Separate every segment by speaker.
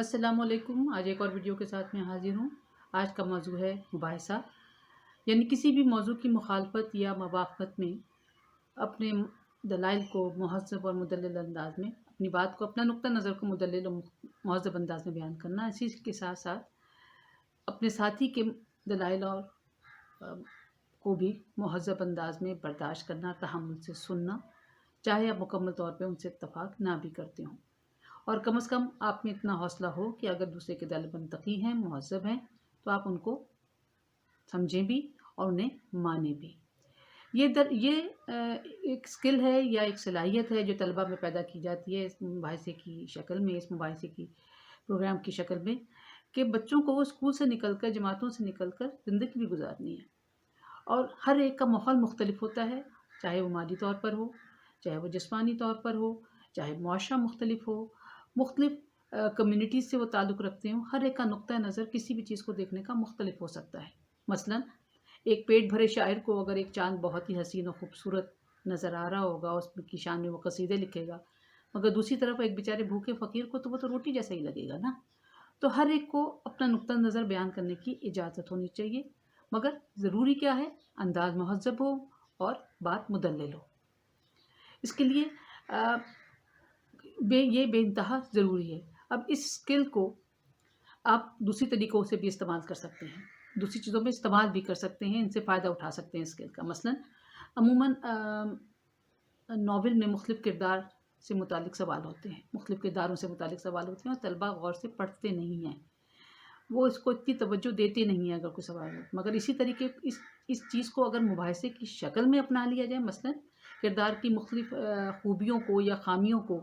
Speaker 1: अस्सलाम वालेकुम। आज एक और वीडियो के साथ मैं हाज़िर हूँ। आज का मौज़ू है मुबाहिसा, यानी किसी भी मौज़ू की मुखालफत या मवाफ़क़त में अपने दलाइल को मुहज़्ज़ब और मुदल्लिल अंदाज़ में अपनी बात को, अपना नुक्ता नज़र को मुदल्लिल और मुहज़्ज़ब अंदाज़ में बयान करना। इसी के साथ-साथ अपने साथी के दलाइल और अ, को भी मुहज़्ज़ब अंदाज़ में बर्दाश्त करना, तहम्मुल से सुनना, चाहे आप मुकम्मल तौर पे उनसे इत्तफ़ाक़ ना भी करते हों। और कम से कम आप में इतना हौसला हो कि अगर दूसरे के दल मुंतक़ी हैं, मुहज़्ज़ब हैं, तो आप उनको समझें भी और उन्हें मानें भी। एक स्किल है या एक सलाहियत है जो तलबा में पैदा की जाती है इस मुबाहिसे की शक्ल में, इस मुबाहिसे की प्रोग्राम की शक्ल में, कि बच्चों को वो स्कूल से निकल कर, जमातों से निकल कर ज़िंदगी भी गुज़ारनी है। और हर एक का माहौल मुख्तलिफ होता है, चाहे वो माली तौर पर हो, चाहे वो जिस्मानी तौर पर हो, चाहे मुआशरा मुख्तलिफ हो, मुख्तलिफ कम्युनिटीज़ से वो ताल्लुक़ रखते हों। हर एक का नुक्ता नज़र किसी भी चीज़ को देखने का मुख्तलिफ हो सकता है। मसलन एक पेट भरे शायर को अगर एक चाँद बहुत ही हसीन और ख़ूबसूरत नज़र आ रहा होगा, उसकी शान में वो कसीदे लिखेगा, मगर दूसरी तरफ एक बेचारे भूखे फ़कीर को तो वो तो रोटी जैसा ही लगेगा ना। तो हर एक को अपना नुक्ता नज़र बयान करने की इजाज़त होनी चाहिए, मगर ज़रूरी क्या है, अंदाज़ मुहज़्ज़ब हो और बात मुदल्लिल हो। इसके लिए अ, ये बेइंतहा ज़रूरी है। अब इस स्किल को आप दूसरी तरीक़ों से भी इस्तेमाल कर सकते हैं, दूसरी चीज़ों में इस्तेमाल भी कर सकते हैं, इनसे फ़ायदा उठा सकते हैं स्किल का। मसलन अमूमन नॉवेल में मुख्तलिफ़ किरदार से मुताल्लिक़ सवाल होते हैं, मुख्तलिफ़ किरदारों से मुताल्लिक़ सवाल होते हैं और तलबा गौर से पढ़ते नहीं हैं। वो इसको इतनी तवज्जो देते नहीं हैं अगर कोई सवाल हो। मगर इसी तरीके इस चीज़ को अगर मुबाहिसे की शक्ल में अपना लिया जाए, मसलन किरदार की मुख्तलिफ़ ख़ूबियों को या ख़ामियों को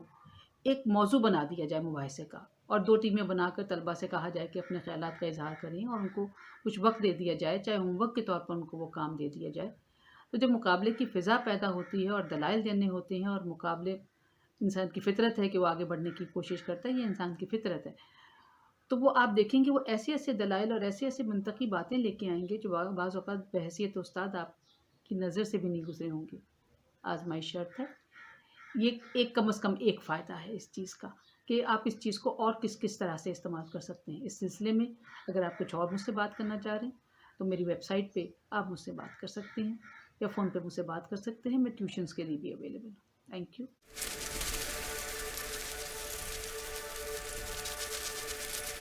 Speaker 1: एक मौज़ू बना दिया जाए मुबाहिसे का, और 2 टीमें बनाकर तलबा से कहा जाए कि अपने ख़यालात का इज़हार करें और उनको कुछ वक़्त दे दिया जाए, चाहे होमवर्क के तौर पर उनको वो काम दे दिया जाए। तो जब मुकाबले की फ़िज़ा पैदा होती है और दलाइल देने होते हैं, और मुकाबले इंसान की फ़ितरत है कि वो आगे बढ़ने की कोशिश करता है, ये इंसान की फ़ितरत है। तो वो आप देखेंगे वो ऐसे-ऐसे दलाइल और ऐसे-ऐसे मंतकी बातें लेके आएँगे जो बाज़ औक़ात बहैसियत उस्ताद आपकी नज़र से भी नहीं गुज़रे होंगे। आज़माइश शर्त है। ये एक कम से कम एक फ़ायदा है इस चीज़ का, कि आप इस चीज़ को और किस-किस तरह से इस्तेमाल कर सकते हैं। इस सिलसिले में अगर आप कुछ और मुझसे बात करना चाह रहे हैं, तो मेरी वेबसाइट पे आप मुझसे बात कर सकते हैं या फ़ोन पे मुझसे बात कर सकते हैं। मैं ट्यूशन्स के लिए भी अवेलेबल हूँ। Thank you.